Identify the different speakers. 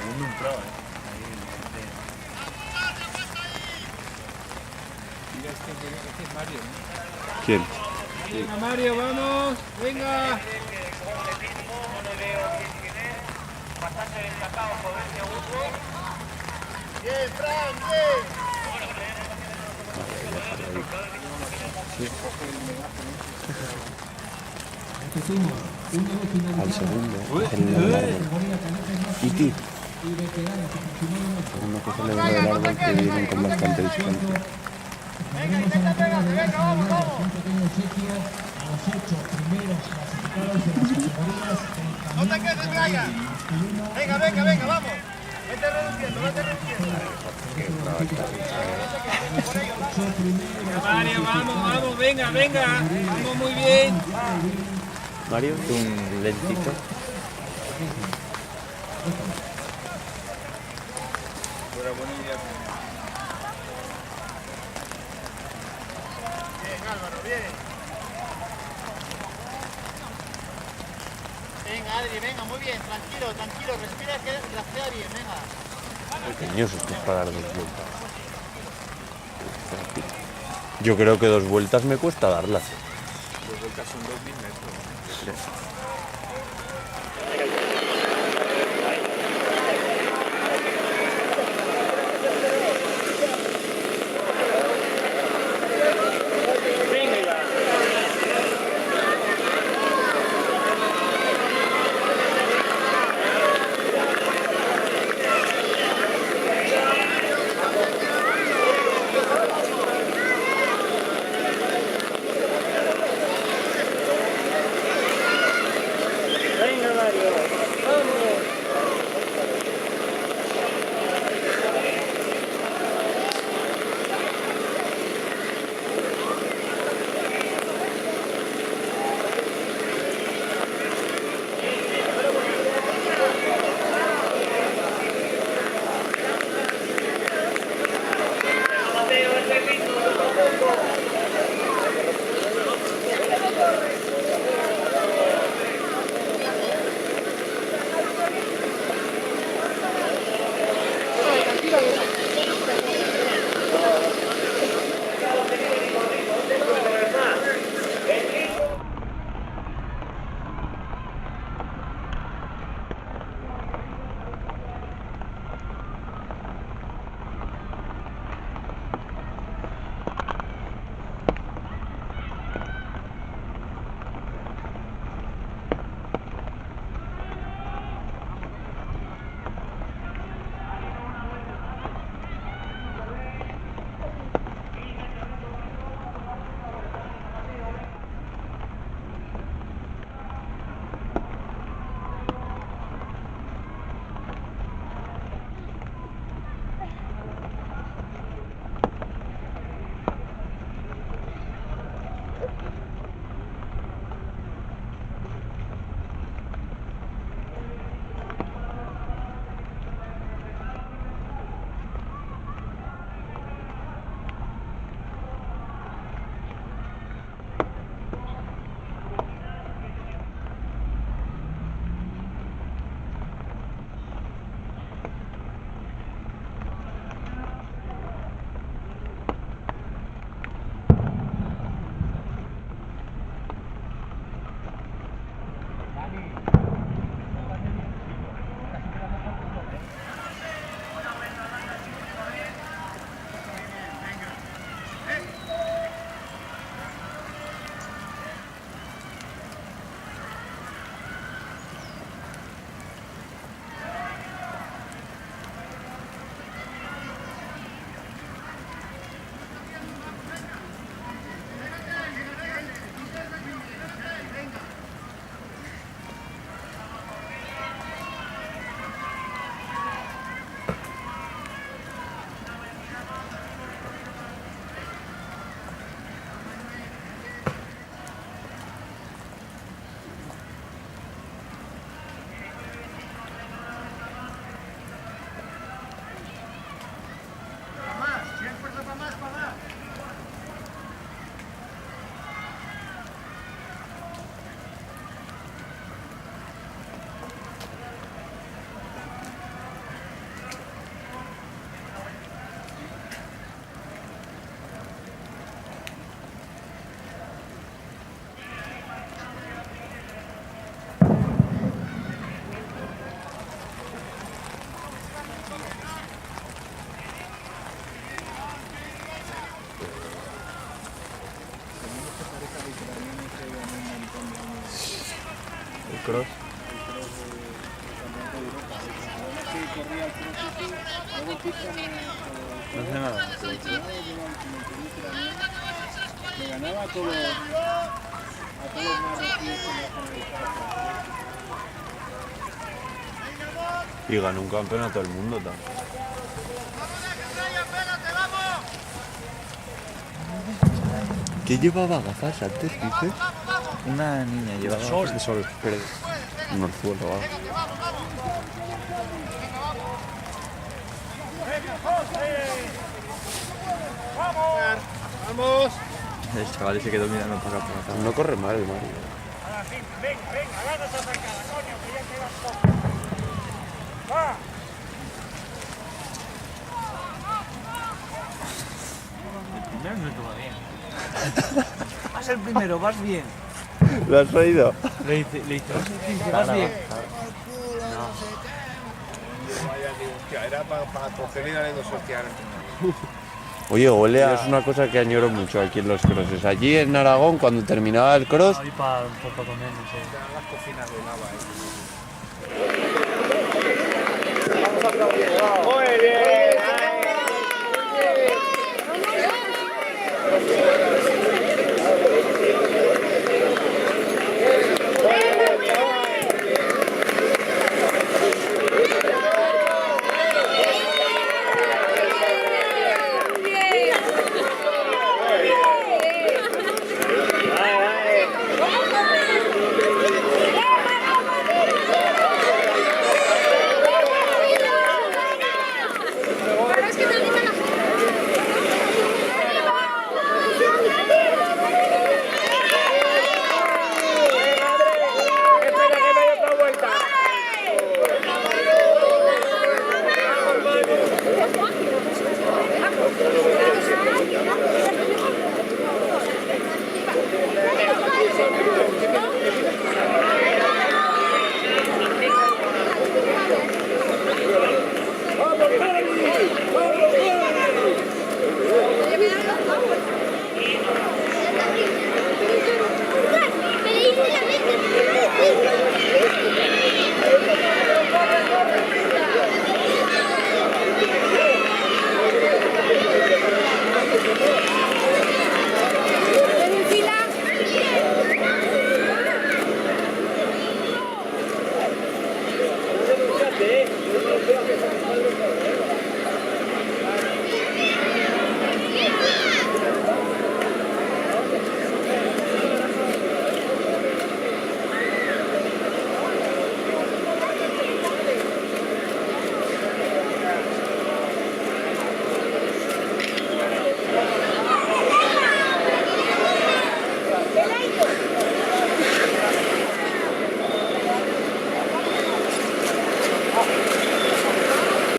Speaker 1: segundo un pro, Ahí,
Speaker 2: Mira, este es Mario, ¿no?
Speaker 3: ¿Quién?
Speaker 2: Venga, Mario, vamos. Venga.
Speaker 4: Bastante destacado por ese grupo.
Speaker 5: Bien, Fran, bien.
Speaker 3: Al segundo. El largo. Iti. Segundo que sale de largo que vienen con bastante distancia.
Speaker 5: Venga, intenta pegarse, venga, vamos, vamos. No te quedes, Brian. Venga, venga, venga, vamos. Vete reduciendo, vete reduciendo.
Speaker 2: Venga, Mario, vamos, vamos. Venga, venga. Vamos muy bien.
Speaker 1: Mario, un lentito.
Speaker 2: Fuera buena idea.
Speaker 5: Bien, Álvaro, bien. Venga, Adri, venga, muy bien, tranquilo, tranquilo, respira que gracias bien, venga.
Speaker 3: Pequeños estos para dar 2 vueltas. Yo creo que 2 vueltas me cuesta darlas.
Speaker 2: 2 vueltas son 2000 metros.
Speaker 3: Sí.
Speaker 1: cross. No sé nada.
Speaker 2: Le ganaba a todos los marroquíes que
Speaker 3: Y ganó un campeonato del mundo también. ¿Qué llevaba gafas antes, dices?
Speaker 1: Una niña llevaba
Speaker 3: Sol.
Speaker 1: de sol, pero
Speaker 3: Un orzuelo, ¿ah?
Speaker 5: Vamos.
Speaker 1: el chaval ese quedó mirando para acá.
Speaker 3: No corre mal el Mario.
Speaker 4: Ahora sí, venga, gana esa sacada, coño, que ya quedas poco. Va.
Speaker 1: Primero no estuvo bien. Vas el primero, vas bien.
Speaker 3: ¿Lo has oído?
Speaker 1: Le hice, vas bien.
Speaker 5: Vaya, digo, hostia, era para coger y darle 2 hostias.
Speaker 3: Oye, Olea es una cosa que añoro mucho aquí en los crosses. Allí en Aragón, cuando terminaba el cross,
Speaker 1: Ahí para comer, no sé.
Speaker 5: Las cocinas de lava,